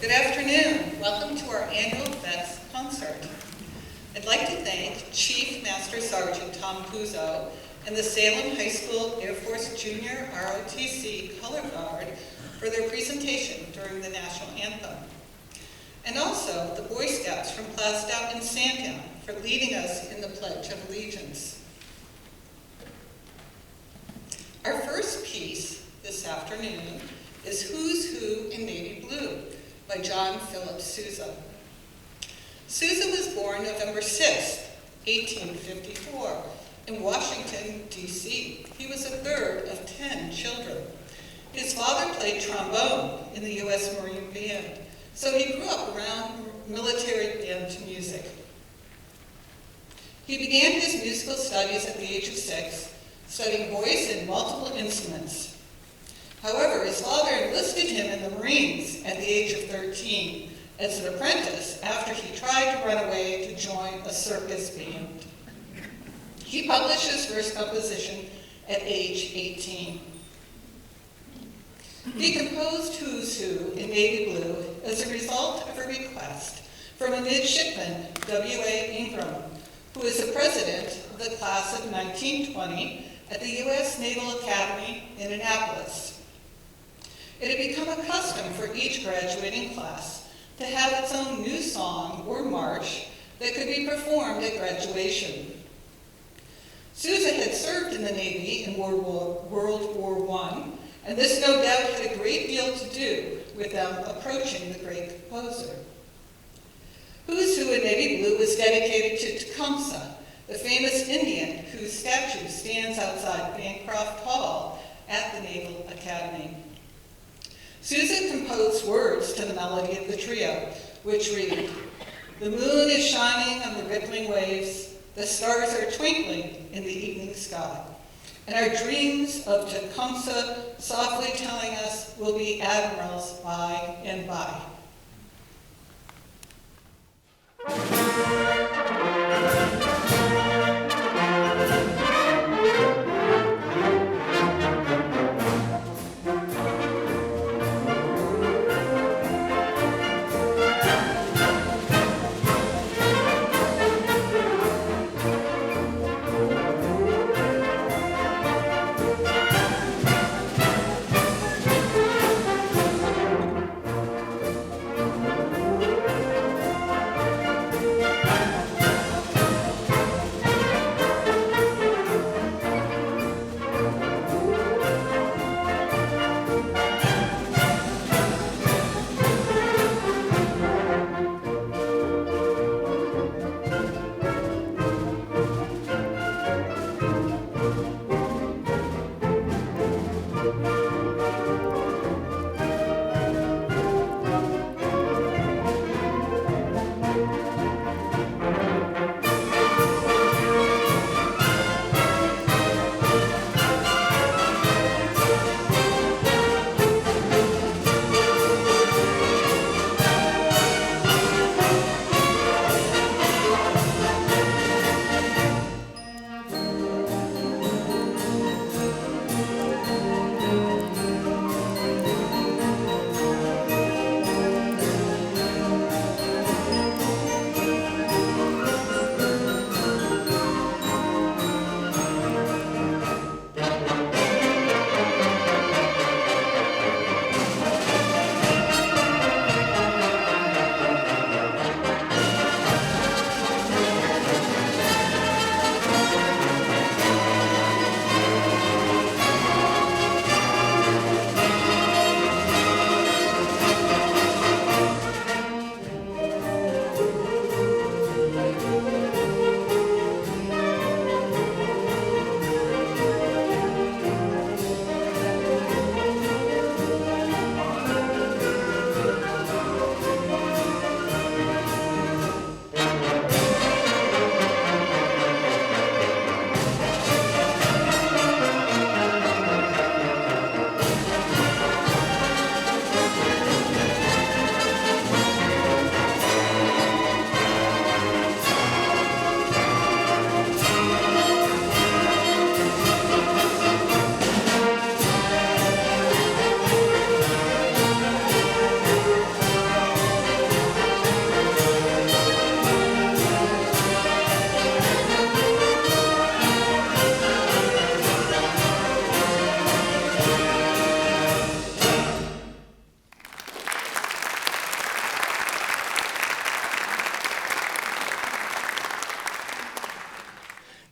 Good afternoon. Welcome to our annual Vets concert. I'd like to thank Chief Master Sergeant Tom Puzo and the Salem High School Air Force Junior ROTC Color Guard for their presentation during the national anthem. And also the Boy Scouts from Plaistow and Sandtown for leading us in the Pledge of Allegiance. Our first piece this afternoon is Who's Who in Navy Blue by John Philip Sousa. Sousa was born November 6, 1854 in Washington, D.C. He was the third of 10 children. His father played trombone in the U.S. Marine Band, so he grew up around military band music. He began his musical studies at the age of 6, studying voice and multiple instruments. However, his father enlisted him in the Marines at the age of 13 as an apprentice after he tried to run away to join a circus band. He published his first composition at age 18. He composed Who's Who in Navy Blue as a result of a request from a midshipman, W.A. Ingram, who is the president of the class of 1920 at the U.S. Naval Academy in Annapolis. It had become a custom for each graduating class to have its own new song or march that could be performed at graduation. Sousa had served in the Navy in World War I, and this no doubt had a great deal to do with them approaching the great composer. Who's Who in Navy Blue was dedicated to Tecumseh, the famous Indian whose statue stands outside Bancroft Hall at the Naval Academy. Sousa composed words to the melody of the trio, which read, "The moon is shining on the rippling waves, the stars are twinkling in the evening sky, and our dreams of Tecumseh softly telling us we'll be admirals by and by."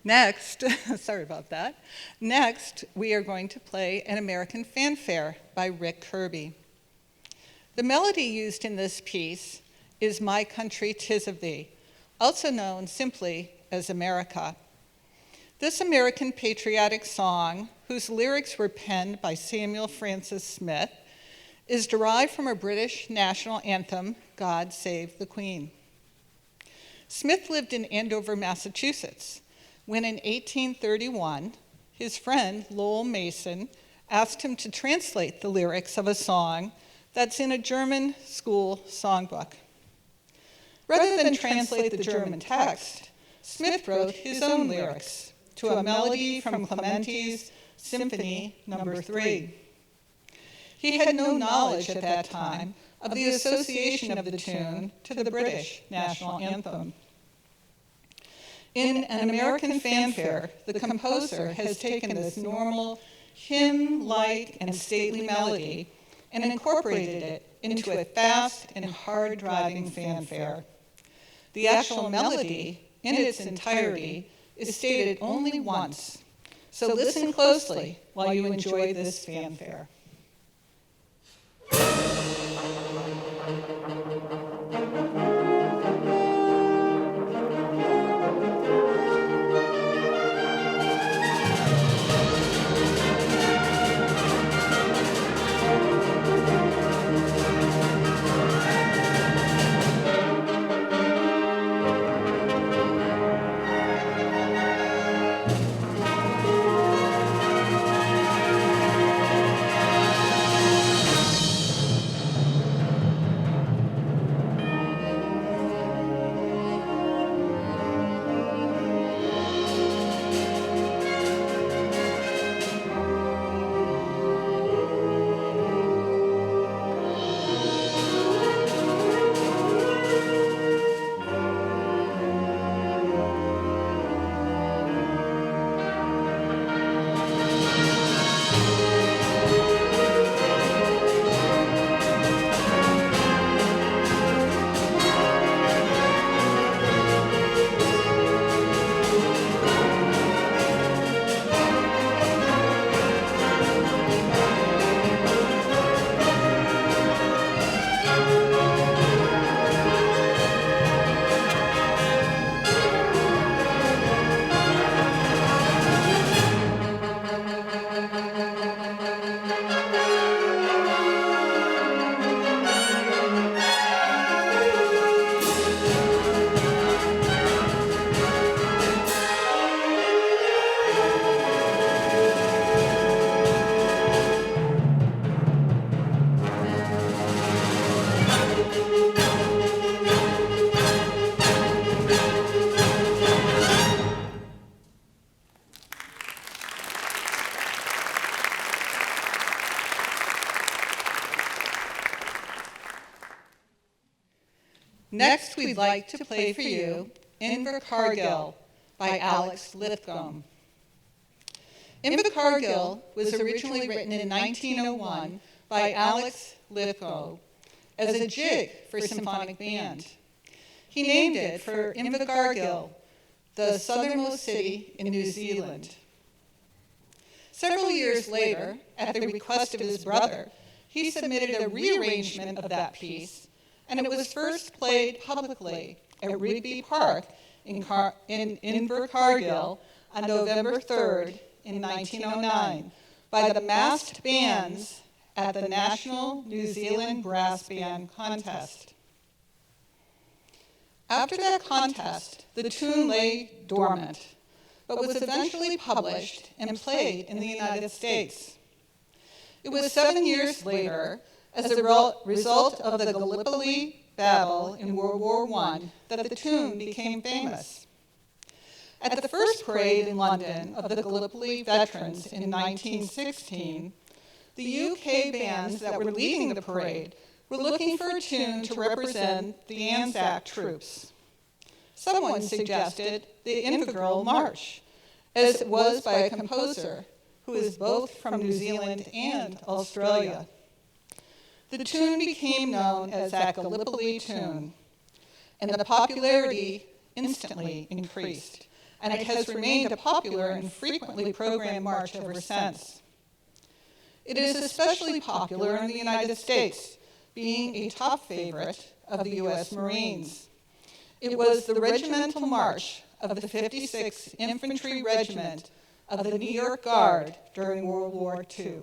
Next, sorry about that. Next, we are going to play An American Fanfare by Rick Kirby. The melody used in this piece is My Country 'Tis of Thee, also known simply as America. This American patriotic song, whose lyrics were penned by Samuel Francis Smith, is derived from a British national anthem, God Save the Queen. Smith lived in Andover, Massachusetts, when in 1831, his friend Lowell Mason asked him to translate the lyrics of a song that's in a German school songbook. Rather than translate the German text, Smith wrote his own lyrics to a melody from Clementi's Symphony No. 3. He had no knowledge at that time of the association of the tune to the British national anthem. In An American Fanfare, the composer has taken this normal, hymn-like and stately melody and incorporated it into a fast and hard-driving fanfare. The actual melody, in its entirety, is stated only once, so listen closely while you enjoy this fanfare. Next, we'd like to play for you Invercargill by Alex Lithgome. Invercargill was originally written in 1901 by Alex Lithgome as a jig for symphonic band. He named it for Invercargill, the southernmost city in New Zealand. Several years later, at the request of his brother, he submitted a rearrangement of that piece, and it was first played publicly at Rigby Park in Invercargill on November 3rd in 1909 by the massed bands at the National New Zealand Brass Band Contest. After that contest, the tune lay dormant, but was eventually published and played in the United States. It was 7 years later, as a result of the Gallipoli Battle in World War I, that the tune became famous. At the first parade in London of the Gallipoli veterans in 1916, the UK bands that were leading the parade were looking for a tune to represent the Anzac troops. Someone suggested the Invercargill March, as it was by a composer who is both from New Zealand and Australia. The tune became known as that Gallipoli tune, and the popularity instantly increased. and it has remained a popular and frequently programmed march ever since. It is especially popular in the United States, being a top favorite of the U.S. Marines. It was the regimental march of the 56th Infantry Regiment of the New York Guard during World War II.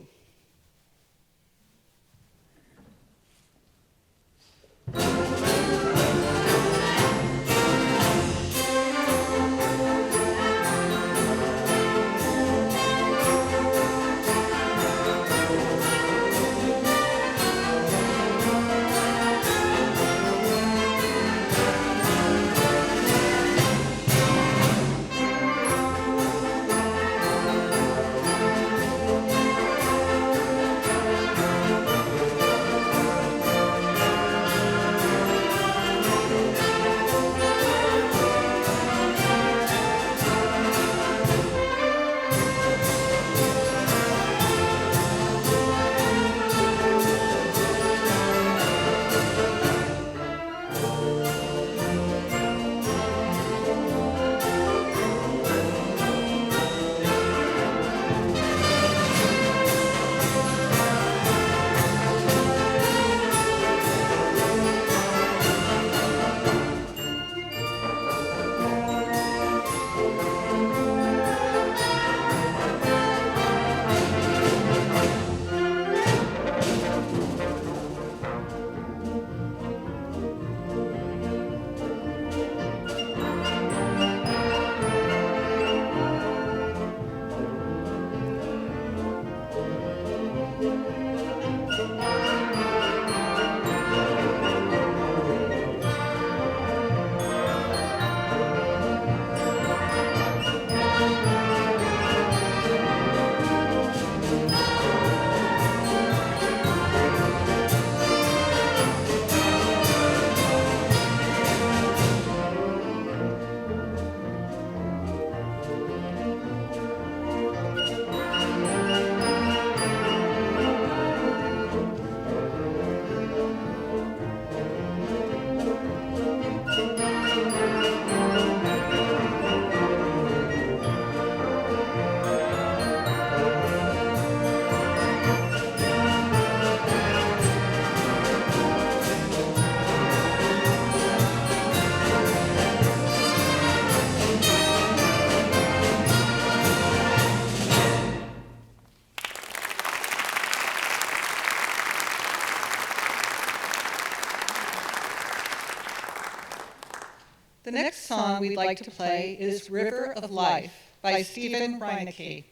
The next song we'd like to play is River of Life by Stephen Reinecke.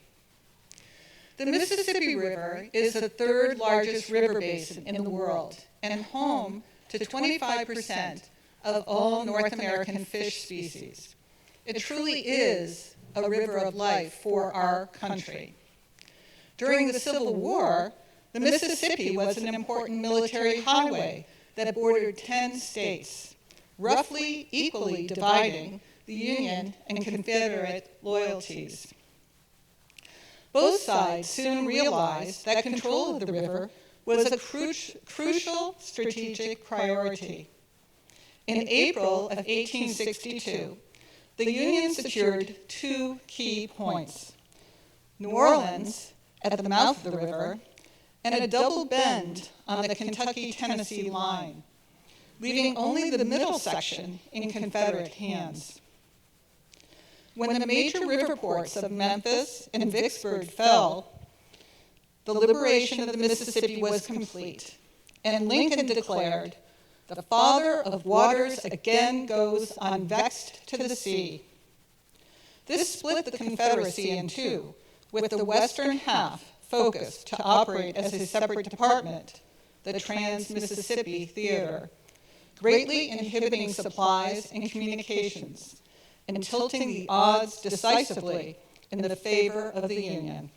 The Mississippi River is the third largest river basin in the world and home to 25% of all North American fish species. It truly is a river of life for our country. During the Civil War, the Mississippi was an important military highway that bordered 10 states, roughly equally dividing the Union and Confederate loyalties. Both sides soon realized that control of the river was a crucial strategic priority. In April of 1862, the Union secured two key points: New Orleans at the mouth of the river and a double bend on the Kentucky-Tennessee line, leaving only the middle section in Confederate hands. When the major river ports of Memphis and Vicksburg fell, the liberation of the Mississippi was complete, and Lincoln declared, "The father of waters again goes unvexed to the sea." This split the Confederacy in two, with the western half focused to operate as a separate department, the Trans-Mississippi Theater, greatly inhibiting supplies and communications, and tilting the odds decisively in the favor of the Union.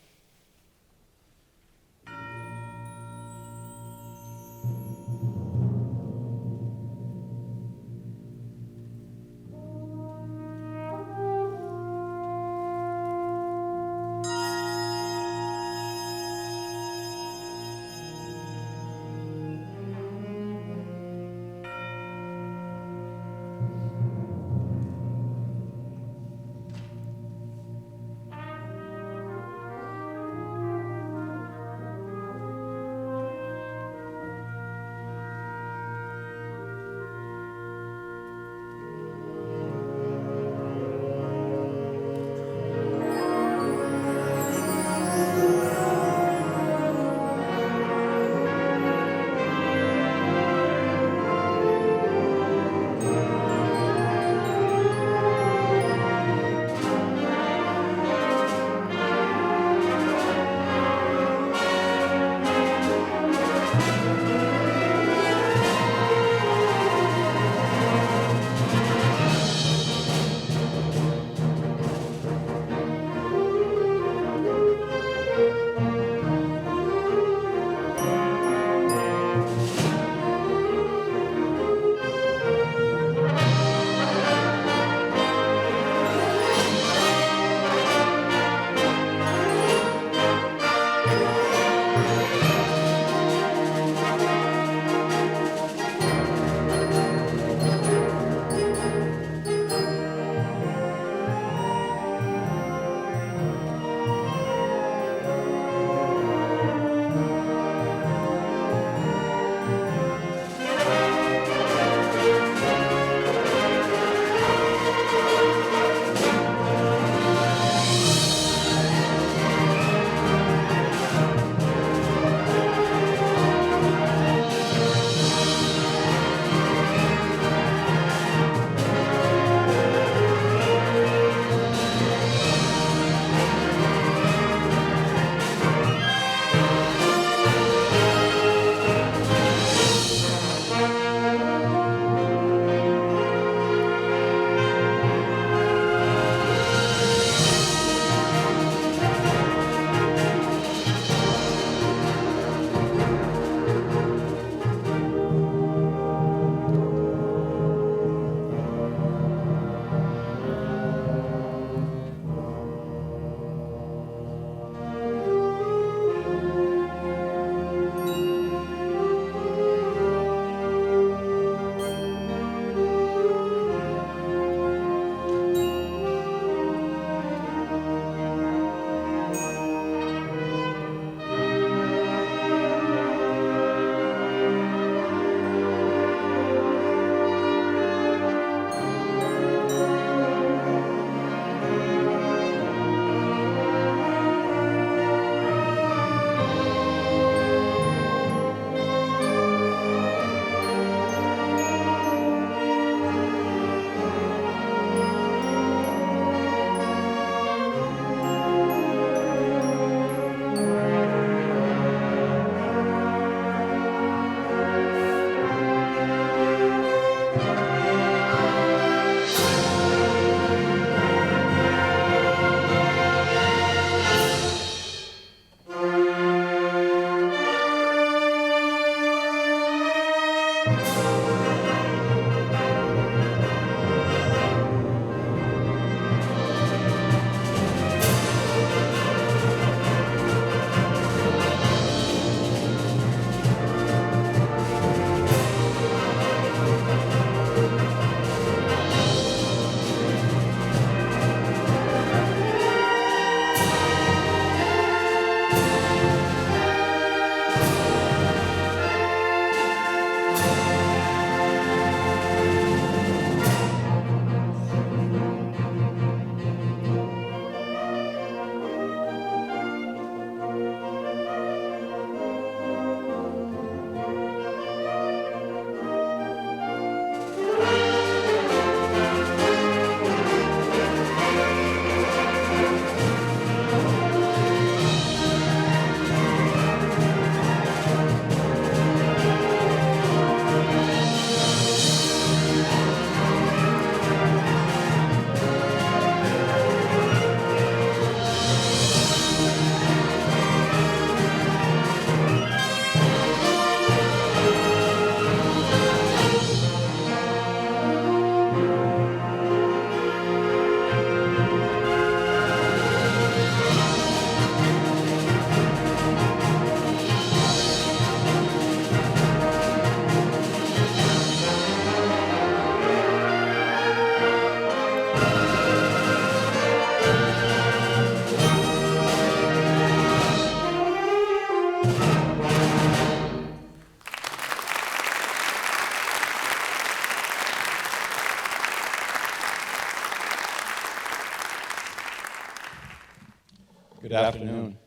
Good afternoon.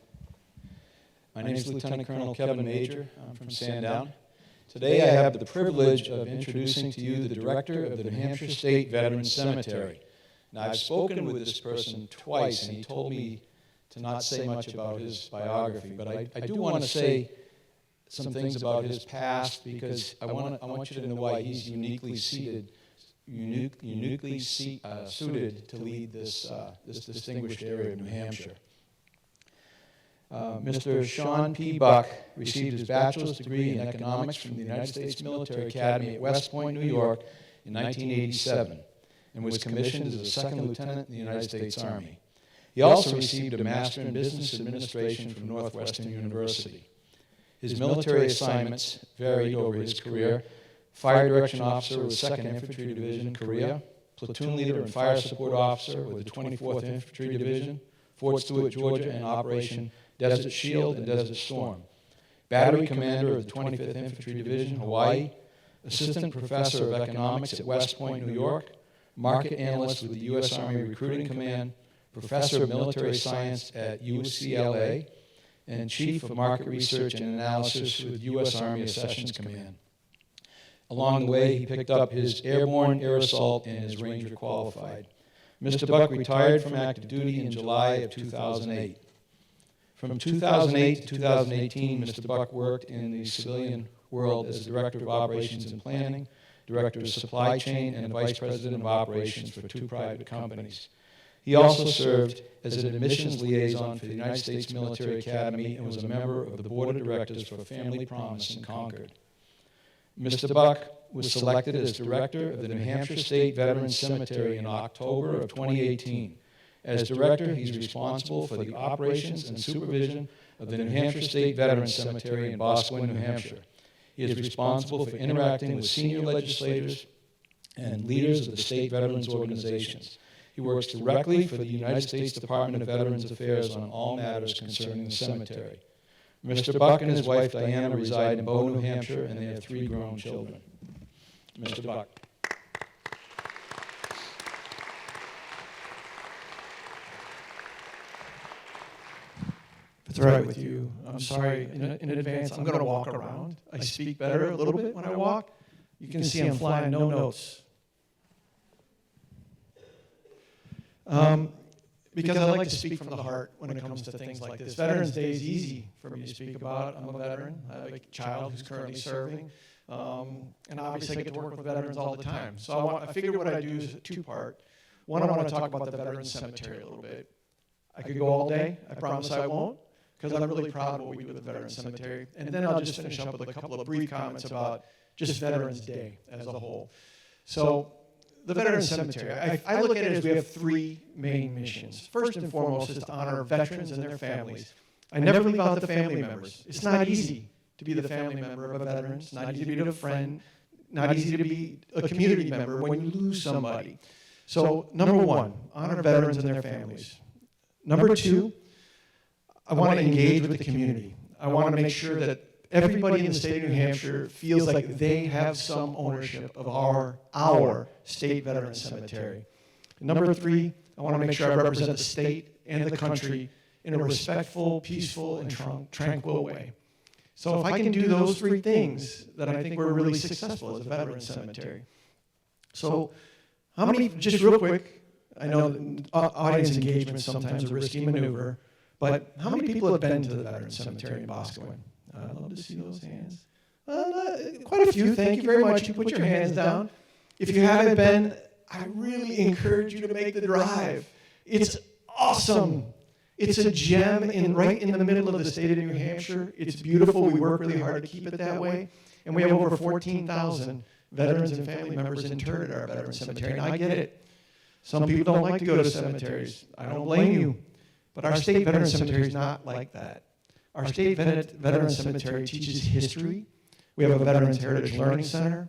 My name is Lieutenant Colonel Kevin Major. I'm from Sandown. Today I have the privilege of introducing to you the director of the New Hampshire State Veterans Cemetery. Now, I've spoken with this person twice, and he told me to not say much about his biography, but I do want to say some things about his past, because I want you to know why he's uniquely suited to lead this distinguished area of New Hampshire. Mr. Sean P. Buck received his bachelor's degree in economics from the United States Military Academy at West Point, New York in 1987, and was commissioned as a second lieutenant in the United States Army. He also received a Master in Business Administration from Northwestern University. His military assignments varied over his career: Fire Direction Officer with 2nd Infantry Division, Korea; Platoon Leader and Fire Support Officer with the 24th Infantry Division, Fort Stewart, Georgia, and Operation Desert Shield and Desert Storm; Battery Commander of the 25th Infantry Division, Hawaii; Assistant Professor of Economics at West Point, New York; Market Analyst with the U.S. Army Recruiting Command; Professor of Military Science at UCLA; and Chief of Market Research and Analysis with U.S. Army Accessions Command. Along the way, he picked up his airborne, air assault, and his Ranger qualified. Mr. Buck retired from active duty in July of 2008. From 2008 to 2018, Mr. Buck worked in the civilian world as Director of Operations and Planning, Director of Supply Chain, and Vice President of Operations for 2 private companies. He also served as an admissions liaison for the United States Military Academy and was a member of the Board of Directors for Family Promise in Concord. Mr. Buck was selected as Director of the New Hampshire State Veterans Cemetery in October of 2018. As Director, he's responsible for the operations and supervision of the New Hampshire State Veterans Cemetery in Boscawen, New Hampshire. He is responsible for interacting with senior legislators and leaders of the state veterans organizations. He works directly for the United States Department of Veterans Affairs on all matters concerning the cemetery. Mr. Buck and his wife Diana reside in Bow, New Hampshire, and they have 3 grown children. Mr. Buck. If it's all right with you, I'm sorry in advance. I'm going to walk around. I speak better a little bit when I walk. You can see I'm flying no notes. Because I like to speak from the heart when it comes to things like this. Veterans Day is easy for me to speak about. I'm a veteran. I have a child who's currently serving. And obviously I get to work with veterans all the time. So I figured what I do is a 2-part. One, I want to talk about the Veterans Cemetery a little bit. I could go all day. I promise I won't, because I'm really proud of what we do with the Veterans Cemetery. And then I'll just finish up with a couple of brief comments about just Veterans Day as a whole. So the Veterans Cemetery, I look at it as we have 3 main missions. First and foremost is to honor veterans and their families. I never leave out the family members. It's not easy to be the family member of a veteran. It's not easy to be a friend. Not easy to be a community member when you lose somebody. So number 1, honor veterans and their families. Number 2, I want to engage with the community. I want to make sure that everybody in the state of New Hampshire feels like they have some ownership of our state veterans cemetery. And number 3, I want to make sure I represent the state and the country in a respectful, peaceful, and tranquil way. So if I can do those 3 things, then I think we're really successful as a veterans cemetery. So how many, just real quick, I know audience engagement is sometimes a risky maneuver, but how many people have been to the Veterans Cemetery in Boscawen? I'd love to see those hands. Quite a few. Thank you very much. You put your hands down. If you haven't been, I really encourage you to make the drive. It's awesome. It's a gem right in the middle of the state of New Hampshire. It's beautiful. We work really hard to keep it that way. And we have over 14,000 veterans and family members interred at our Veterans Cemetery. And I get it. Some people don't like to go to cemeteries. I don't blame you. But our state Veterans Cemetery is not like that. Our state Veterans Cemetery teaches history. We have a Veterans Heritage Learning Center.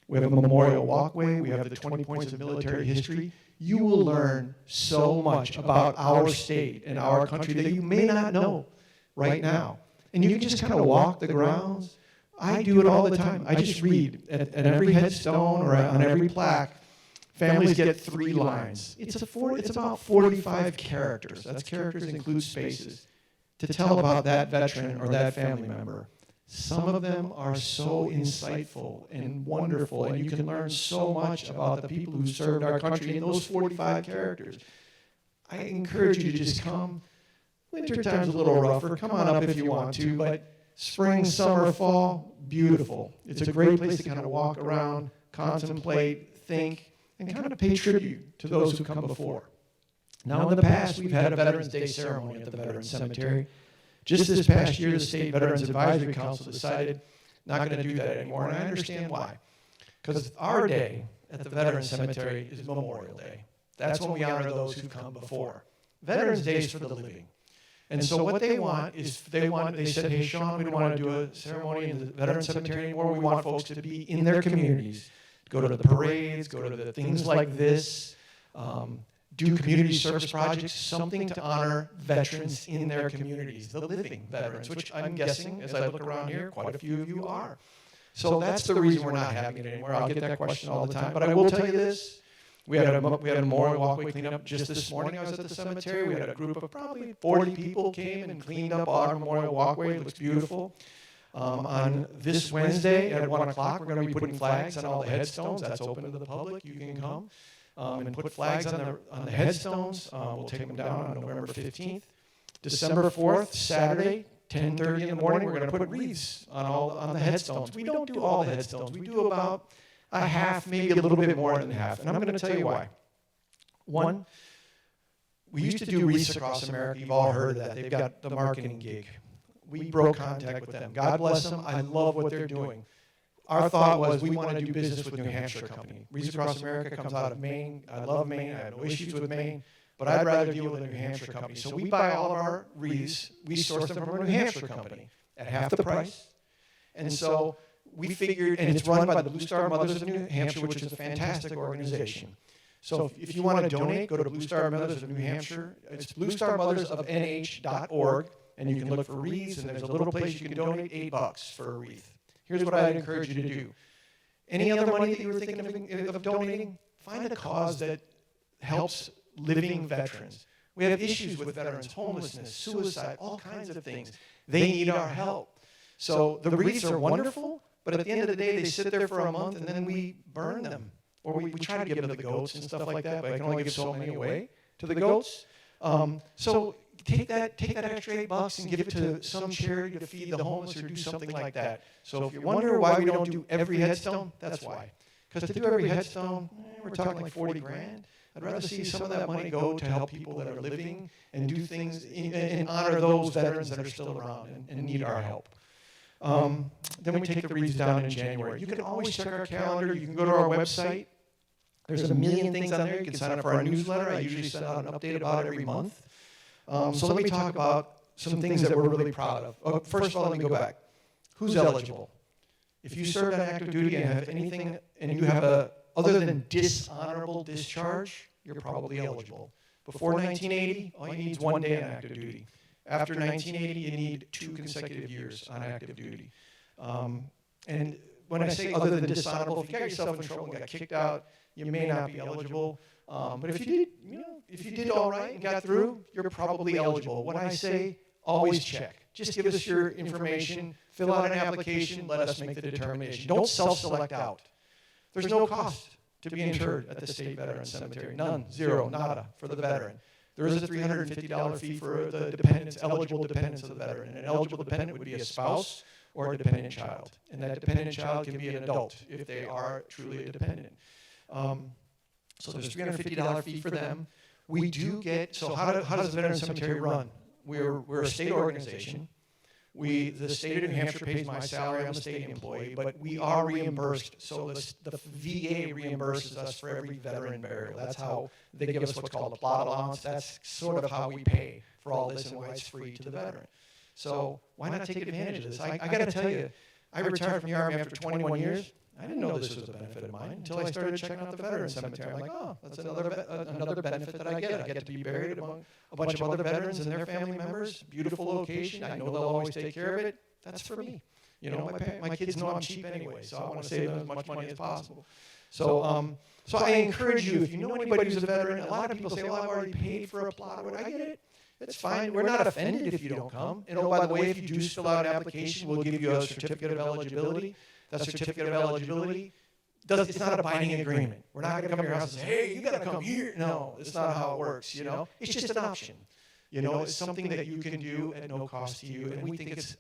We have a memorial walkway. We have the 20 points of military history. You will learn so much about our state and our country that you may not know right now. And you can just kind of walk the grounds. I do it all the time. I just read at every headstone or on every plaque Families get 3 lines. It's about 45 characters. That's characters include spaces to tell about that veteran or that family member. Some of them are so insightful and wonderful, and you can learn so much about the people who served our country in those 45 characters. I encourage you to just come. Wintertime's a little rougher. Come on up if you want to, but spring, summer, fall, beautiful. It's a great place to kind of walk around, contemplate, think, and kind of pay tribute to those who come before. Now, in the past, we've had a Veterans Day ceremony at the Veterans Cemetery. Just this past year, the State Veterans Advisory Council decided not going to do that anymore, and I understand why. Because our day at the Veterans Cemetery is Memorial Day. That's when we honor those who come before. Veterans Day is for the living. And so what they want is, they said, hey, Sean, we don't want to do a ceremony in the Veterans Cemetery anymore. We want folks to be in their communities, go to the parades, go to the things like this, do community service projects, something to honor veterans in their communities, the living veterans, which I'm guessing, as I look around here, quite a few of you are. So that's the reason we're not having it anymore. I'll get that question all the time. But I will tell you this. We had a Memorial Walkway cleanup just this morning. I was at the cemetery. We had a group of probably 40 people came and cleaned up our Memorial Walkway. It looks beautiful. On this Wednesday at 1 o'clock, we're going to be putting flags on all the headstones. That's open to the public. You can come and put flags on the headstones. We'll take them down on November 15th. December 4th, Saturday, 10:30 in the morning, we're going to put wreaths on the headstones. We don't do all the headstones. We do about a half, maybe a little bit more than half. And I'm going to tell you why. One, we used to do wreaths across America. You've all heard of that. They've got the marketing gig. We broke contact with them. God bless them. I love what they're doing. Our thought was we want to do business with New Hampshire Company. Wreaths Across America comes out of Maine. I love Maine. I have no issues with Maine. But I'd rather deal with a New Hampshire company. So we buy all of our wreaths. We source them from a New Hampshire company at half the price. And so we figured, and it's run by the Blue Star Mothers of New Hampshire, which is a fantastic organization. So if you want to donate, go to Blue Star Mothers of New Hampshire. It's bluestarmothersofnh.org, and you can look for wreaths, and there's a little place you can donate $8 for a wreath. Here's what I'd encourage you to do. Any other money that you were thinking of donating, find a cause that helps living veterans. We have issues with veterans, homelessness, suicide, all kinds of things. They need our help. So the wreaths are wonderful, but at the end of the day, they sit there for a month, and then we burn them. Or we try to give them to the goats and stuff like that, but I can only give so many away to the goats. So take that extra $8 and give it to some charity to feed the homeless or do something like that. So if you wonder why we don't do every headstone, that's why. Because to do every headstone, we're talking like 40 grand. I'd rather see some of that money go to help people that are living and do things and honor those veterans that are still around and need our help. Then we take the wreaths down in January. You can always check our calendar. You can go to our website. There's a million things on there. You can sign up for our newsletter. I usually send out an update about it every month. So let me talk about some things that we're really proud of. First of all, let me go back. Who's eligible? If you served on active duty and have anything, and you have a other than dishonorable discharge, you're probably eligible. Before 1980, all you need is 1 day on active duty. After 1980, you need 2 consecutive years on active duty. And when I say other than dishonorable, if you got yourself in trouble and got kicked out, you may not be eligible. But if you did all right and got through, you're probably eligible. When I say always check, just give us your information, fill out an application, let us make the determination. Don't self-select out. There's no cost to be interred at the State Veterans Cemetery. None, zero, nada for the veteran. There is a $350 fee for the dependents, eligible dependents of the veteran. And an eligible dependent would be a spouse or a dependent child. And that dependent child can be an adult if they are truly a dependent. So there's a $350 fee for them. We do get, so how does the Veterans Cemetery run? We're a state organization. The state of New Hampshire pays my salary. I'm a state employee, but we are reimbursed. So the VA reimburses us for every veteran burial. That's how they give us what's called a plot allowance. That's sort of how we pay for all this and why it's free to the veteran. So why not take advantage of this? I got to tell you, I retired from the Army after 21 years. I didn't know this was a benefit of mine until I started checking out the Veterans Cemetery. I'm like, oh, that's another benefit that I get. I get to be buried among a bunch of other veterans and their family members. Beautiful location. I know they'll always take care of it. That's for me. You know, my kids know I'm cheap anyway, so I want to save them as much money as possible. So I encourage you, if you know anybody who's a veteran, a lot of people say, well, I've already paid for a plywood. I get it. It's fine. We're not offended if you don't come. And oh, by the way, if you do fill out an application, we'll give you a certificate of eligibility. That certificate of eligibility, it's not a binding agreement. We're not going to come to your house and say, hey, you got to come here. No, it's not how it works, you know. It's just an option. You know, it's something that you can do at no cost to you. And we think it's,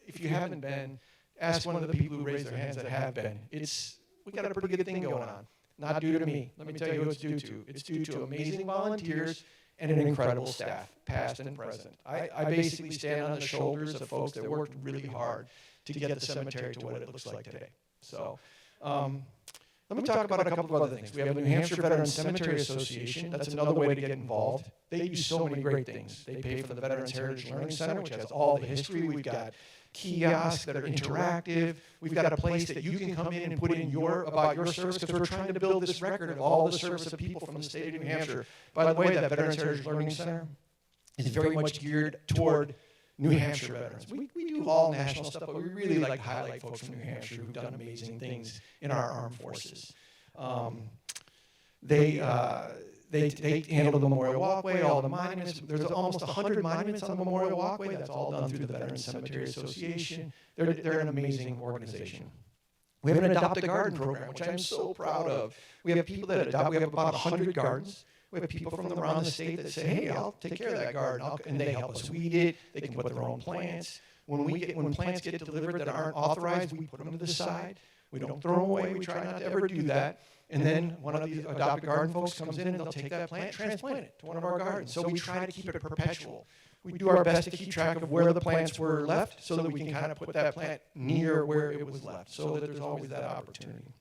if you haven't been, ask one of the people who raised their hands that have been. We got a pretty good thing going on. Not due to me. Let me tell you who it's due to. It's due to amazing volunteers and an incredible staff, past and present. I basically stand on the shoulders of folks that worked really hard to get the cemetery to what it looks like today. So let me talk about a couple of other things. We have the New Hampshire Veterans Cemetery Association. That's another way to get involved. They do so many great things. They pay for the Veterans Heritage Learning Center, which has all the history. We've got kiosks that are interactive. We've got a place that you can come in and put in about your service, because we're trying to build this record of all the service of people from the state of New Hampshire. By the way, that Veterans Heritage Learning Center is very much geared toward New Hampshire veterans. We do all national stuff, but we really like to highlight folks from New Hampshire who've done amazing things in our armed forces. They handle the Memorial Walkway, all the monuments. There's almost 100 monuments on the Memorial Walkway. That's all done through the Veterans Cemetery Association. They're an amazing organization. We have an Adopt a Garden program, which I'm so proud of. We have people that adopt. We have about 100 gardens. We have people from around the state that say, hey, I'll take care of that garden. And they help us weed it. They can put their own plants. When plants get delivered that aren't authorized, we put them to the side. We don't throw them away. We try not to ever do that. And then one of these Adopt a Garden folks comes in and they'll take that plant, transplant it to one of our gardens. So we try to keep it perpetual. We do our best to keep track of where the plants were left so that we can kind of put that plant near where it was left, so that there's always that opportunity.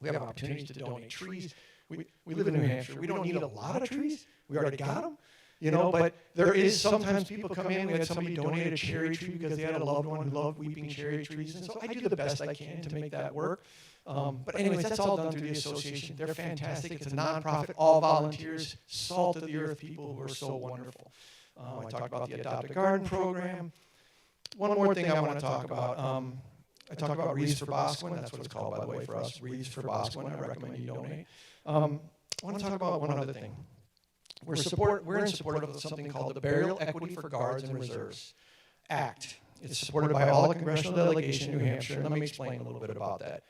We have opportunities to donate trees. We live in New Hampshire. We don't need a lot of trees. We already got them. You know, but there is sometimes people come in. We had somebody donate a cherry tree because they had a loved one who loved weeping cherry trees. And so I do the best I can to make that work. But anyways, that's all done through the association. They're fantastic. It's a nonprofit, all volunteers, salt of the earth people who are so wonderful. I talked about the Adopt a Garden program. One more thing I want to talk about. I talked about Wreaths for Boscawen. That's what it's called, by the way, for us. Wreaths for Boscawen. I recommend you donate. I want to talk about one other thing. We're in support of something called the Burial Equity for Guards and Reserves Act. It's supported by all the congressional delegation in New Hampshire. And let me explain a little bit about that.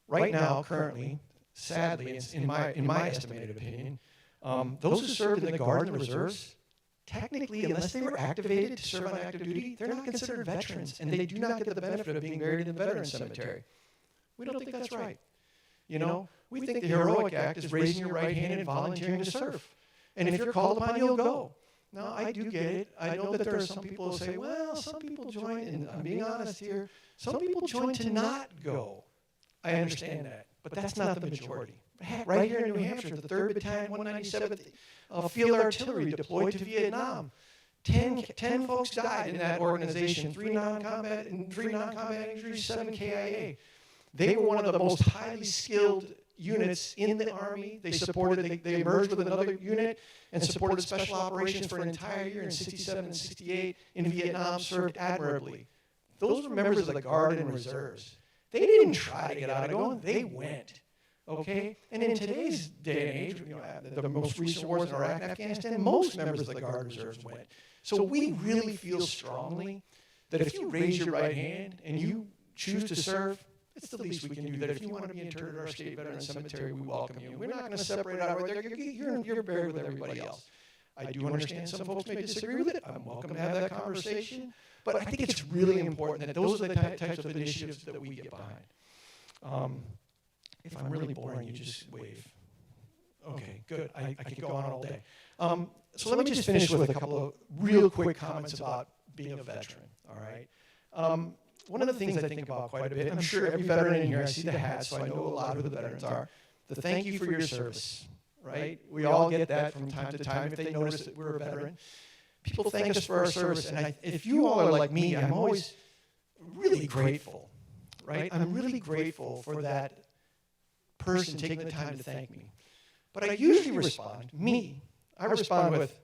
Right now, currently, sadly, in my estimated opinion, those who served in the Guard and Reserves, technically, unless they were activated to serve on active duty, they're not considered veterans, and they do not get the benefit of being buried in the Veterans Cemetery. We don't think that's right. You know, we think the Heroic Act is raising your right hand and volunteering to serve. And if you're called upon, you'll go. Now, I do get it. I know that there are some people who say, well, some people join, and I'm being honest here, some people join to not go. I understand that, but that's not the majority. Right here in New Hampshire, the 3rd Battalion, 197th Field Artillery deployed to Vietnam. 10 folks died in that organization, 3 non-combat injuries, 7 KIA. They were one of the most highly skilled units in the Army. They merged with another unit and supported special operations for an entire year in 67 and 68 in Vietnam, served admirably. Those were members of the Guard and Reserves. They didn't try to get out of going, they went. Okay? And in today's day and age, you know, the most recent wars in Iraq and Afghanistan, most members of the Guard and Reserves went. So we really feel strongly that if you raise your right hand and you choose to serve, it's the least we can do. That if you want to be interred at our state veterans cemetery, we welcome you. We're not going to separate out right there. You're buried with everybody else. I do understand some folks may disagree with it. I'm welcome to have that conversation. But I think it's really important that those are the types of initiatives that we get behind. If I'm really boring, you just wave. Okay, good. I could go on all day. So let me just finish with a couple of real quick comments about being a veteran, all right? One of the things I think about quite a bit, and I'm sure every veteran in here, I see the hats, so I know a lot of who the veterans are, the thank you for your service, right? We all get that from time to time if they notice that we're a veteran. People thank us for our service, and if you all are like me, I'm always really grateful, right? I'm really grateful for that person taking the time to thank me. But I usually respond, I respond with,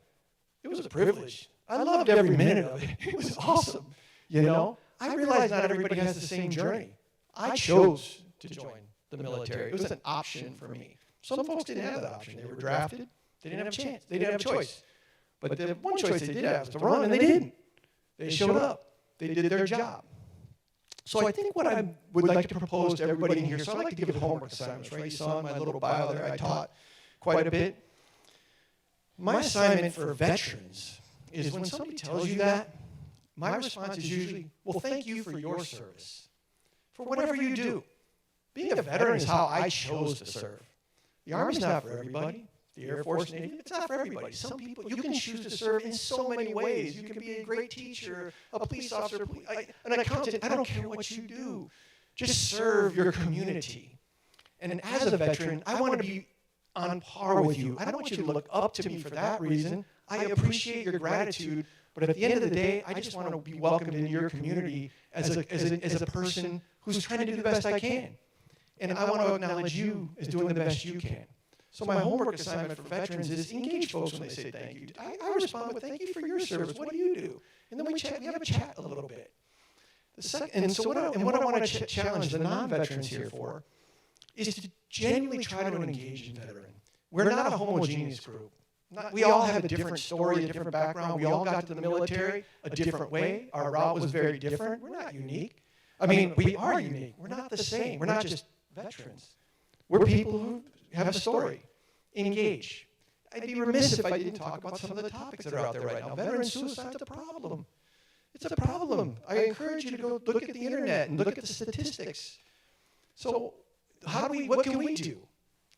it was a privilege. I loved every minute of it. It was awesome, you know? I realize not everybody has the same journey. I chose to join the military. It was an option for me. Some folks didn't have that option. They were drafted. They didn't have a chance. They didn't have a choice. But the one choice they did have was to run, and they didn't. They showed up. They did their job. So I think what I would like to propose to everybody in here, so I'd like to give homework assignments, right? You saw in my little bio there, I taught quite a bit. My assignment for veterans is when somebody tells you that, my response is usually, well, thank you for your service, for whatever you do. Being a veteran is how I chose to serve. The Army's not for everybody. The Air Force, Navy, it's not for everybody. Some people, you can choose to serve in so many ways. You can be a great teacher, a police officer, an accountant. I don't care what you do. Just serve your community. And as a veteran, I want to be on par with you. I don't want you to look up to me for that reason. I appreciate your gratitude, but at the end of the day, I just want to be welcomed in your community as a person who's trying to do the best I can. And I want to acknowledge you as doing the best you can. So my homework assignment for veterans is engage folks when they say thank you. I respond with thank you for your service. What do you do? And then we have a chat a little bit. What I want to challenge the non-veterans here for is to genuinely try to engage in veteran. We're not a homogeneous group. We all have a different story, a different background. We all got to the military a different way. Our route was very different. We're not unique. I mean, we are unique. We're not the same. We're not just veterans. We're people who have a story. Engage. I'd be remiss if I didn't talk about some of the topics that are out there right now. Veteran suicide's a problem. It's a problem. I encourage you to go look at the internet and look at the statistics. So what can we do?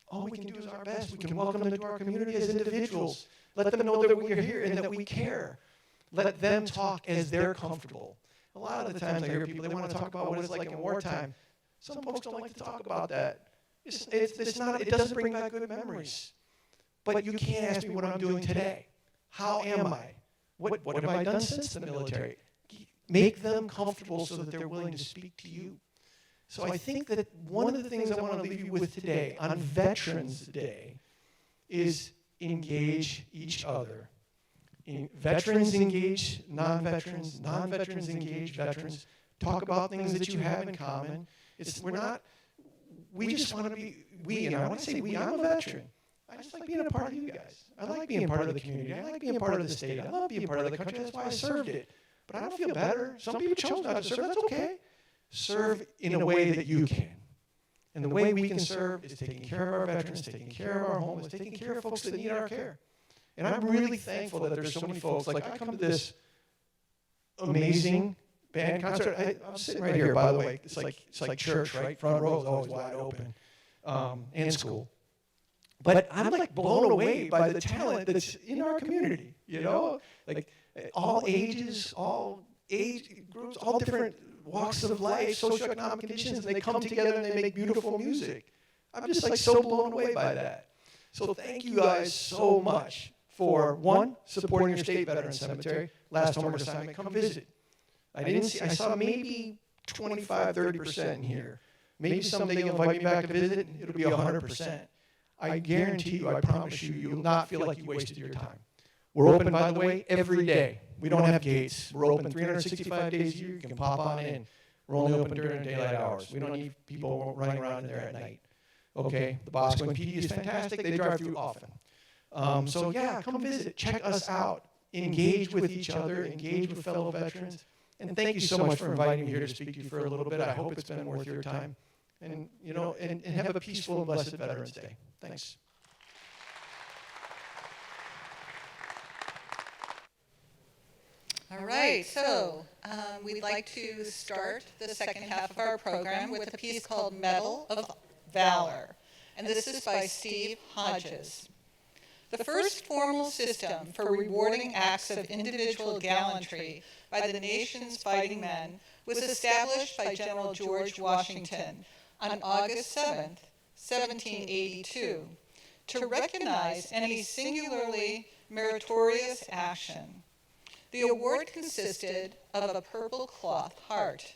All we can do is our best. We can welcome them into our community as individuals. Let them know that we are here and that we care. Let them talk as they're comfortable. A lot of the times I hear people, they want to talk about what it's like in wartime. Some folks don't like to talk about that. It doesn't bring back good memories. But you can't ask me what I'm doing today. How am I? What have I done since the military? Make them comfortable so that they're willing to speak to you. So I think that one of the things I want to leave you with today, on Veterans Day, is engage each other. Veterans engage non-veterans, non-veterans engage veterans. Talk about things that you have in common. We just want to be, and I want to say we, I'm a veteran. I just like being a part of you guys. I like being part of the community. I like being part of the state. I love being part of the country. That's why I served it. But I don't feel better. Some people chose not to serve. That's okay. Serve in a way that you can. And the way we can serve is taking care of our veterans, taking care of our homeless, taking care of folks that need our care. And I'm really thankful that there's so many folks. Like, I come to this amazing band concert. I'm sitting right here, by the way. It's like church, right? Front row is always wide open, and school. But I'm like blown away by the talent that's in our community. You know, like all ages, all age groups, all different walks of life, socioeconomic conditions, and they come together and they make beautiful music. I'm just like so blown away by that. So thank you guys so much for, one, supporting your state veteran cemetery. Last homework assignment, come visit. I saw maybe 25, 30% in here. Maybe someday you'll invite me back to visit, it'll be 100%. I guarantee you, I promise you, you'll not feel like you wasted your time. We're open, by the way, every day. We don't have gates. We're open 365 days a year. You can pop on in. We're only open during daylight hours. We don't need people running around in there at night. Okay? The Bosco and PD is fantastic. They drive through often. So yeah, come visit. Check us out. Engage with each other. Engage with fellow veterans. And thank you so much for inviting me here to speak to you for a little bit. I hope it's been worth your time. And, you know, and have a peaceful and blessed Veterans Day. Thanks. All right, so we'd like to start the second half of our program with a piece called Medal of Valor. And this is by Steve Hodges. The first formal system for rewarding acts of individual gallantry by the nation's fighting men was established by General George Washington on August 7, 1782, to recognize any singularly meritorious action. The award consisted of a purple cloth heart.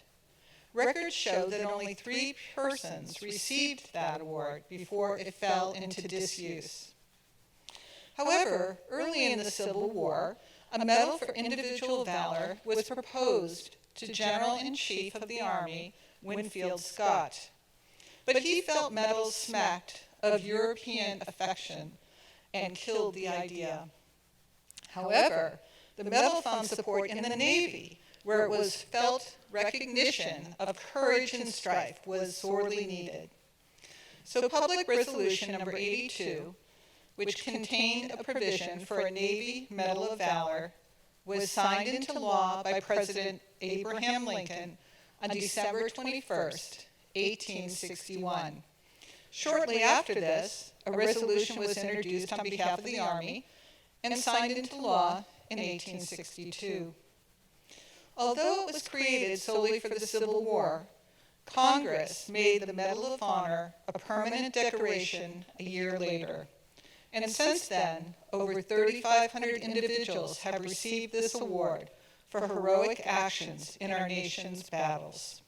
Records show that only 3 persons received that award before it fell into disuse. However, early in the Civil War, a medal for individual valor was proposed to General-in-Chief of the Army, Winfield Scott. but he felt medals smacked of European affection and killed the idea. However, the medal found support in the Navy, where it was felt recognition of courage in strife was sorely needed. So Public Resolution number 82, which contained a provision for a Navy Medal of Valor, was signed into law by President Abraham Lincoln on December 21st, 1861. Shortly after this, a resolution was introduced on behalf of the Army and signed into law in 1862. Although it was created solely for the Civil War, Congress made the Medal of Honor a permanent decoration a year later. And since then, over 3,500 individuals have received this award for heroic actions in our nation's battles.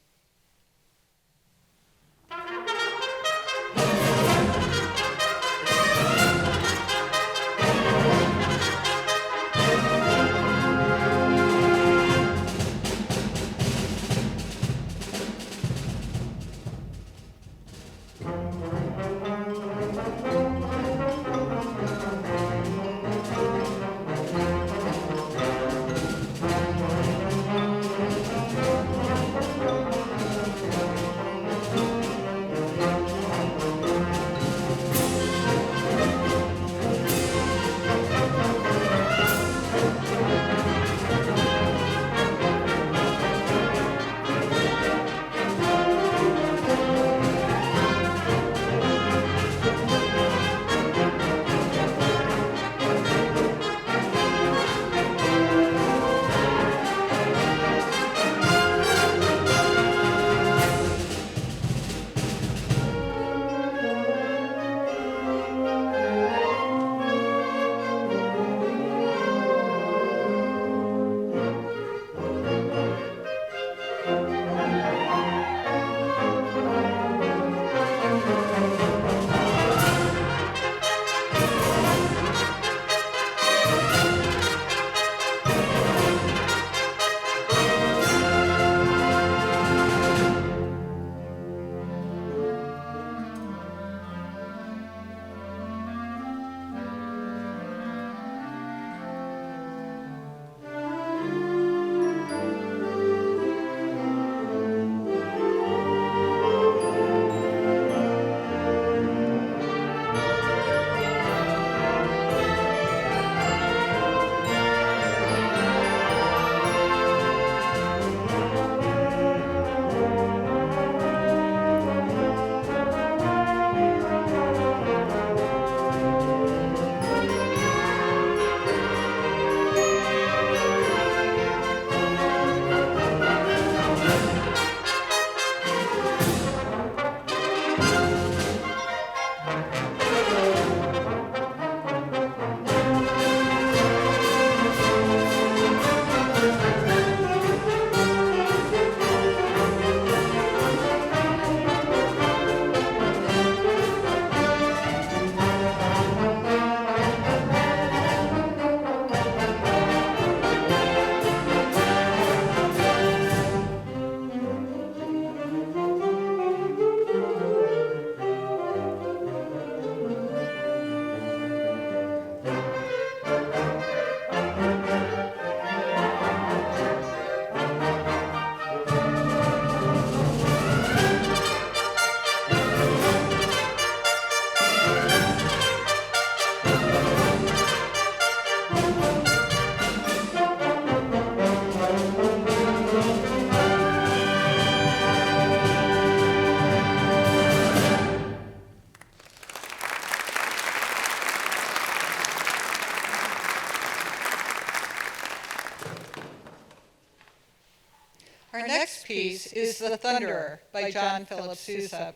Our next piece is The Thunderer by John Philip Sousa.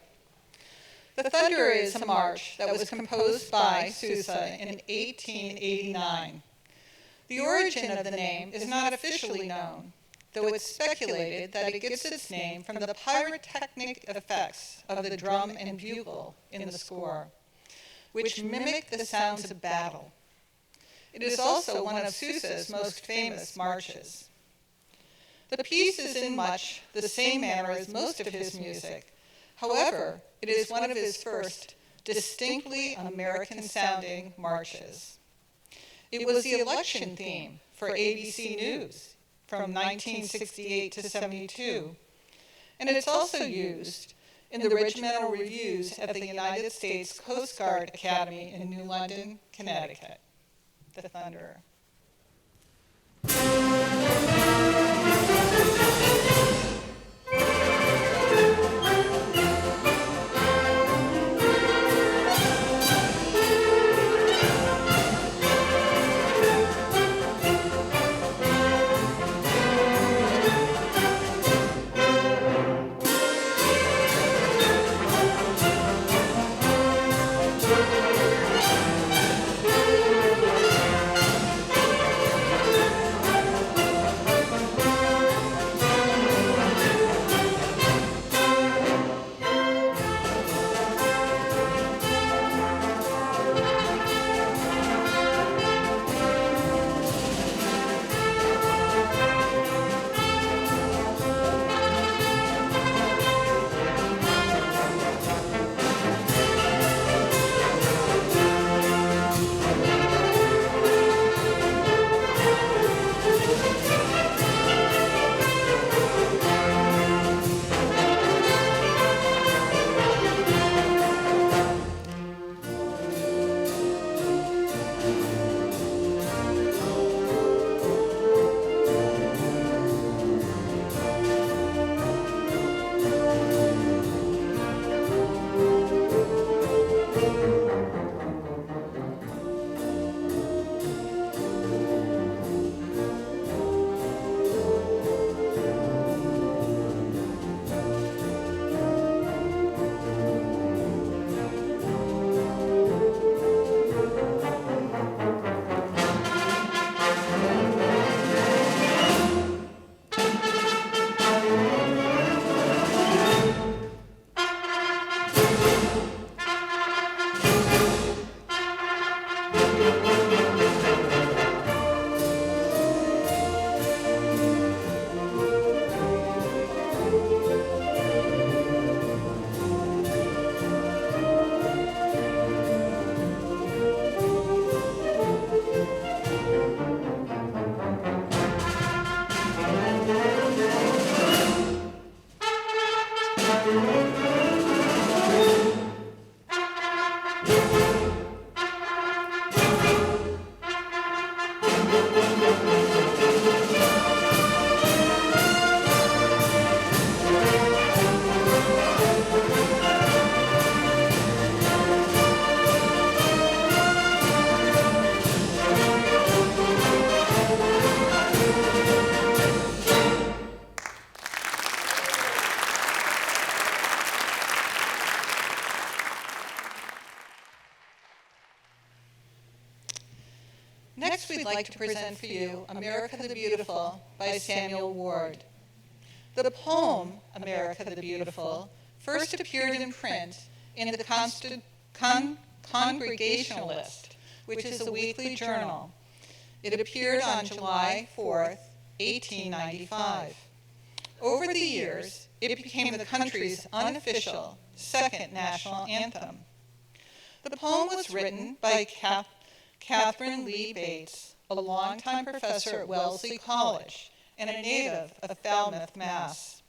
The Thunderer is a march that was composed by Sousa in 1889. The origin of the name is not officially known, though it's speculated that it gets its name from the pyrotechnic effects of the drum and bugle in the score, which mimic the sounds of battle. It is also one of Sousa's most famous marches. The piece is in much the same manner as most of his music, However, it is one of his first distinctly American-sounding marches. It was the election theme for ABC News from 1968 to 72, and it's also used in the regimental reviews at the United States Coast Guard Academy in New London, Connecticut. The Thunderer. Next, we'd like to present for you America the Beautiful by Samuel Ward. The poem, America the Beautiful, first appeared in print in the Congregationalist, which is a weekly journal. It appeared on July 4th, 1895. Over the years, it became the country's unofficial second national anthem. The poem was written by Catherine Lee Bates, a longtime professor at Wellesley College and a native of Falmouth, Mass.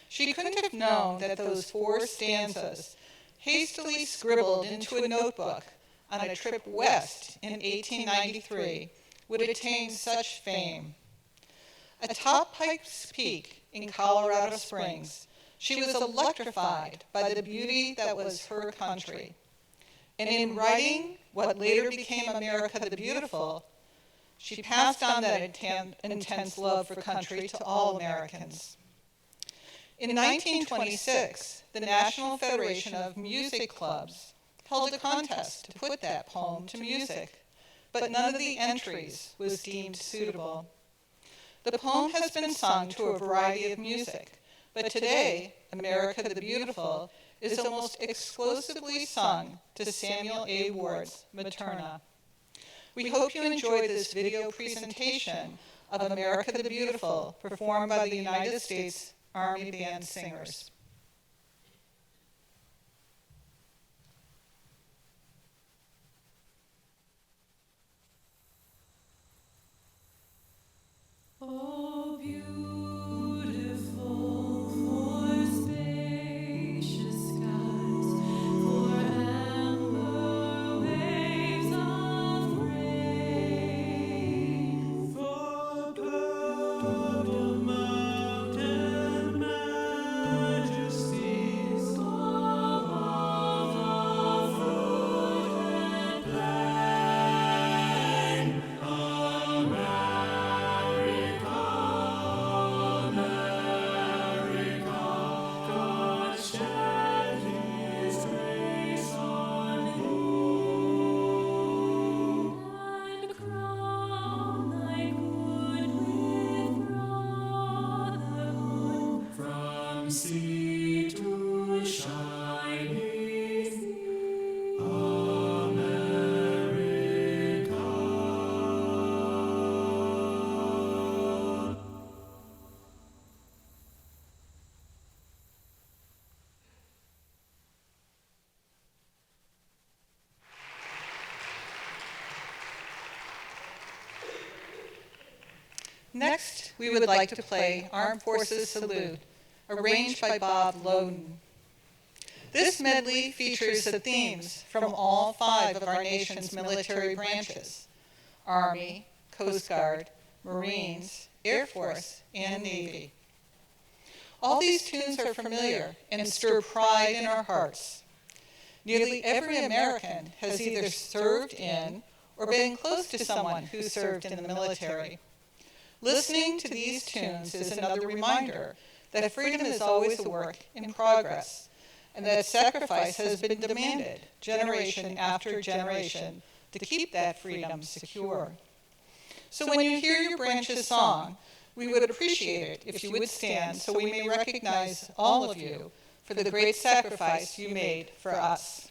She couldn't have known that those 4 stanzas, hastily scribbled into a notebook on a trip west in 1893, would attain such fame. Atop Pikes Peak in Colorado Springs, she was electrified by the beauty that was her country. And in writing what later became America the Beautiful, she passed on that intense love for country to all Americans. In 1926, the National Federation of Music Clubs held a contest to put that poem to music, but none of the entries was deemed suitable. The poem has been sung to a variety of music, but today, America the Beautiful is almost exclusively sung to Samuel A. Ward's Materna. We hope you enjoy this video presentation of America the Beautiful, performed by the United States Army Band Singers. Next, we would like to play Armed Forces Salute, arranged by Bob Loden. This medley features the themes from all 5 of our nation's military branches: Army, Coast Guard, Marines, Air Force, and Navy. All these tunes are familiar and stir pride in our hearts. Nearly every American has either served in or been close to someone who served in the military. Listening to these tunes is another reminder that freedom is always a work in progress, and that sacrifice has been demanded generation after generation to keep that freedom secure. So when you hear your branch's song, we would appreciate it if you would stand so we may recognize all of you for the great sacrifice you made for us.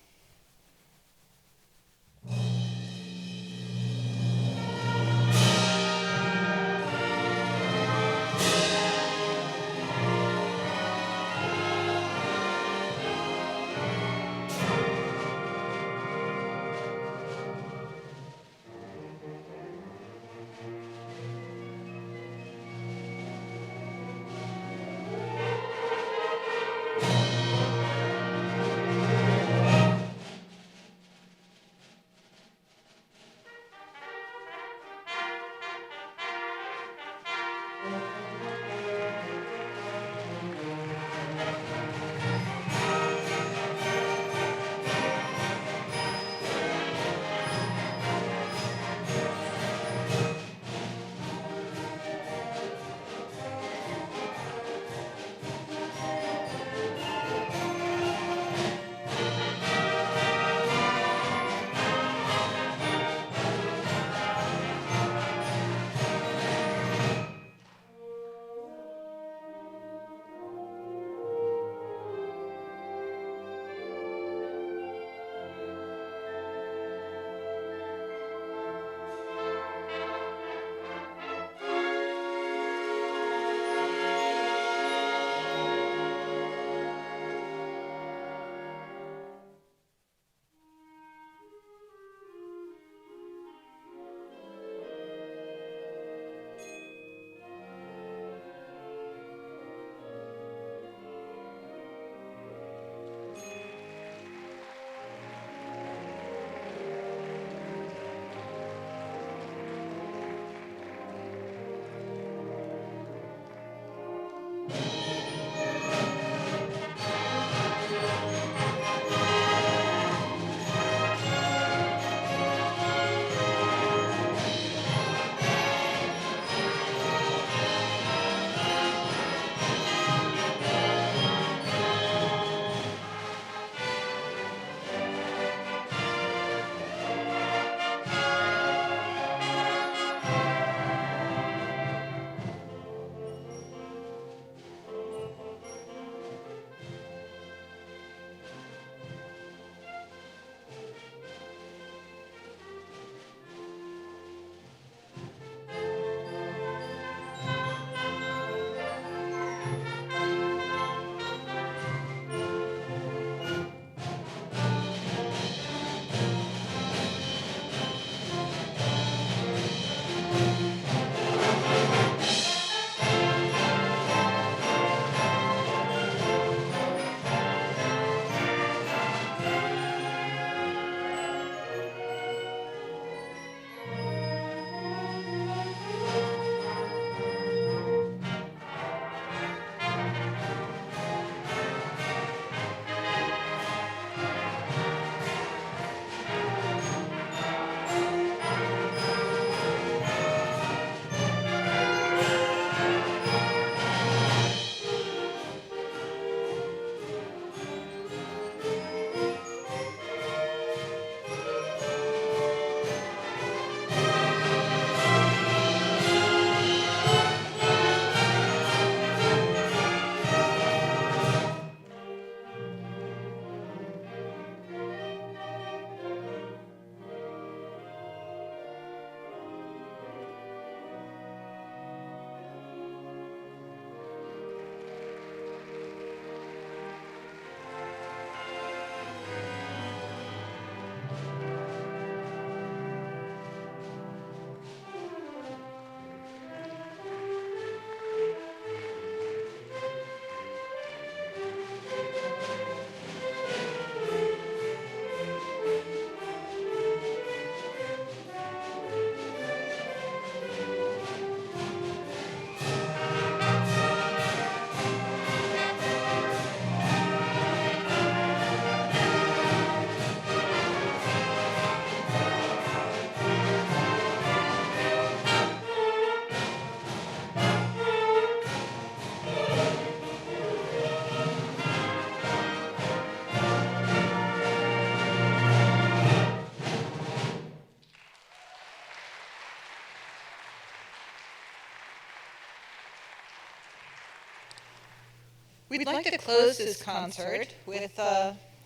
We'd like to close this concert with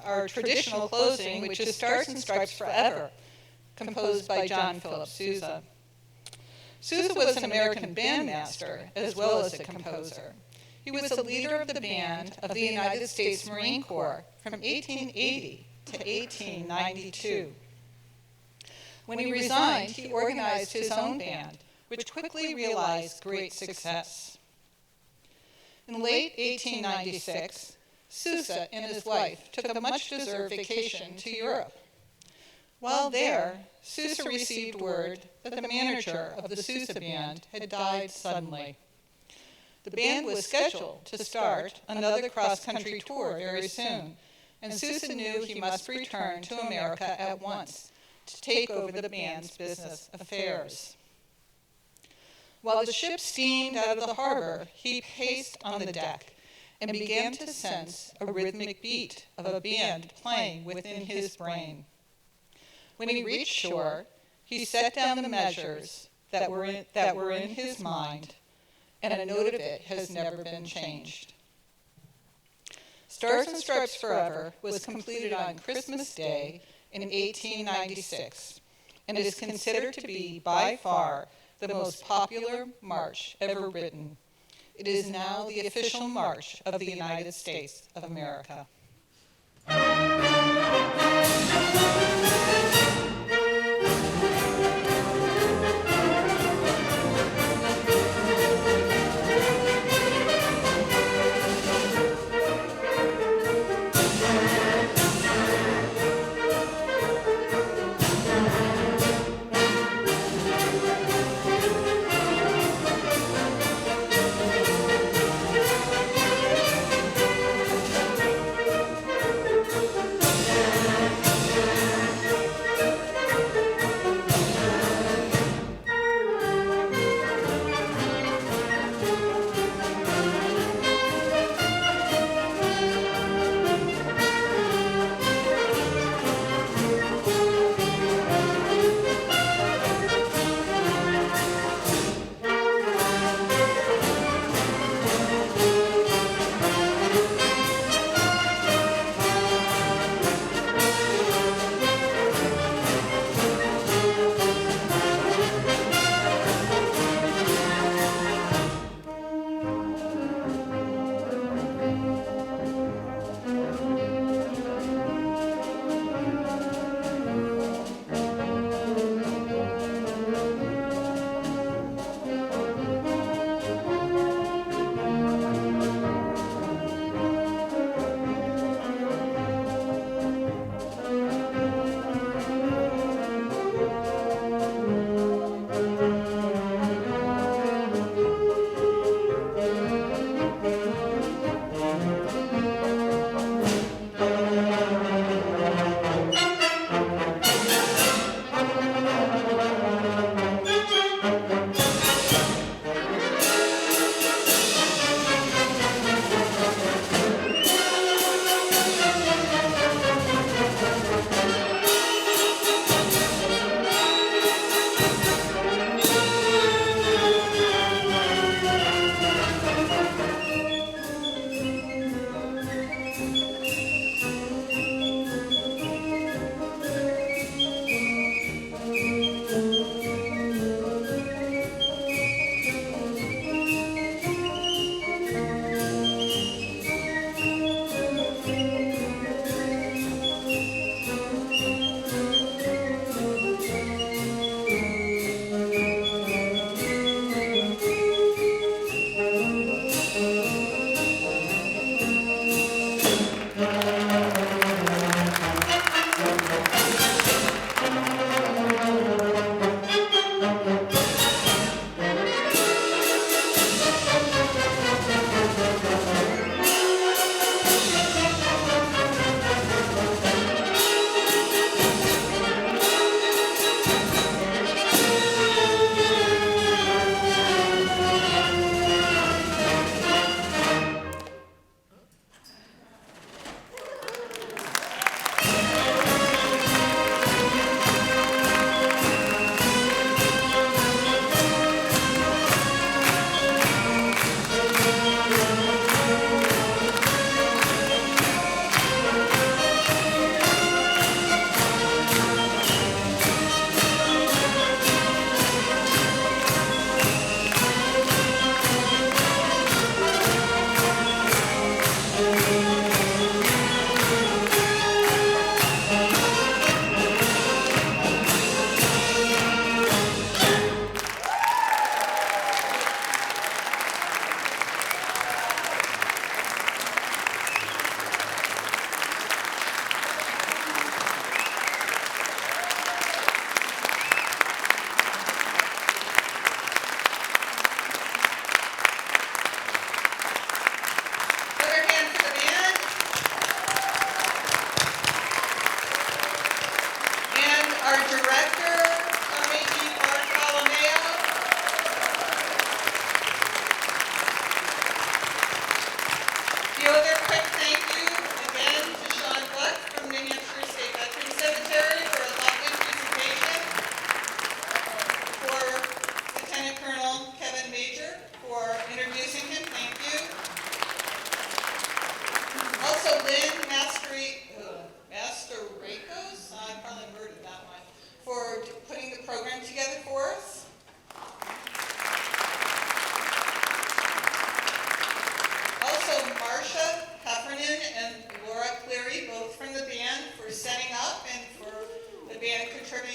our traditional closing, which is Stars and Stripes Forever, composed by John Philip Sousa. Sousa was an American bandmaster as well as a composer. He was the leader of the band of the United States Marine Corps from 1880 to 1892. When he resigned, he organized his own band, which quickly realized great success. In late 1896, Sousa and his wife took a much-deserved vacation to Europe. While there, Sousa received word that the manager of the Sousa band had died suddenly. The band was scheduled to start another cross-country tour very soon, and Sousa knew he must return to America at once to take over the band's business affairs. While the ship steamed out of the harbor, he paced on the deck and began to sense a rhythmic beat of a band playing within his brain. When he reached shore, he set down the measures that were in his mind, and a note of it has never been changed. Stars and Stripes Forever was completed on Christmas Day in 1896, and it is considered to be by far the most popular march ever written. It is now the official march of the United States of America.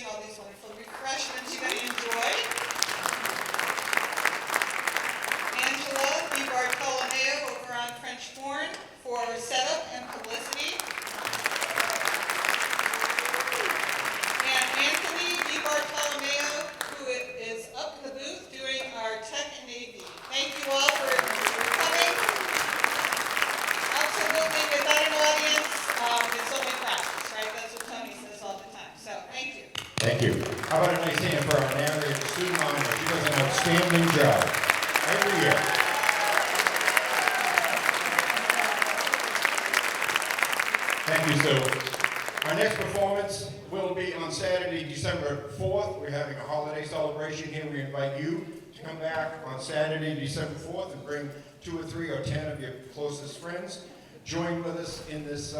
all these wonderful refreshments you're going to enjoy. Angela Di Bartolomeo over on French Horn for setup and publicity. And Anthony Di Bartolomeo, who is up in the booth doing our tech and AV. Thank you all for coming. Absolutely, without an audience, it's only practice, right? That's what Tony says all the time. So, thank you. Thank you. How about a nice hand for our narrator, Sue Miner? She does an outstanding job every year. Thank you, Sue. Our next performance will be on Saturday, December 4th. We're having a holiday celebration here. We invite you to come back on Saturday, December 4th, and bring 2 or 3 or 10 of your closest friends. Join with us in this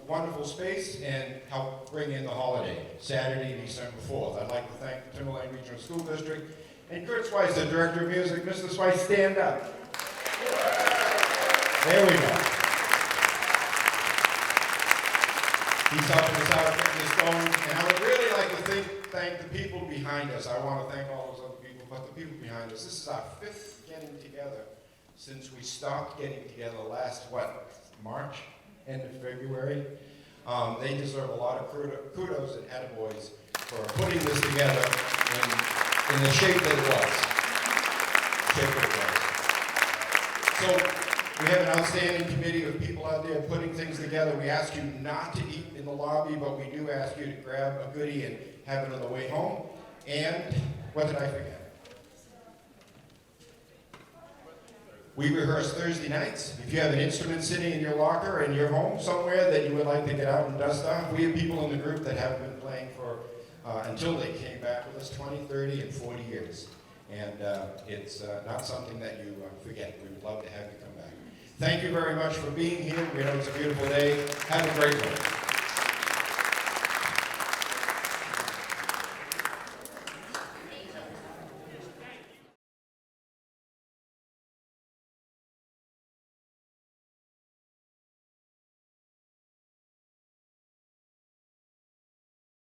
wonderful space and help bring in the holiday, Saturday, December 4th. I'd like to thank the Timberline Regional School District and Kurt Swice, the Director of Music. Mr. Swice, stand up. There we go. He's helping us out getting this going. And I would really like to thank the people behind us. I want to thank all those other people, but the people behind us. This is our 5th getting together since we stopped getting together last, March, end of February. They deserve a lot of kudos and attaboys for putting this together in the shape that it was. So we have an outstanding committee of people out there putting things together. We ask you not to eat in the lobby, but we do ask you to grab a goodie and have it on the way home. And what did I forget? We rehearse Thursday nights. If you have an instrument sitting in your locker in your home somewhere that you would like to get out and dust off, we have people in the group that have been playing for, until they came back with us, 20, 30, and 40 years. And it's not something that you forget. We would love to have you come back. Thank you very much for being here. We know it's a beautiful day. Have a great one.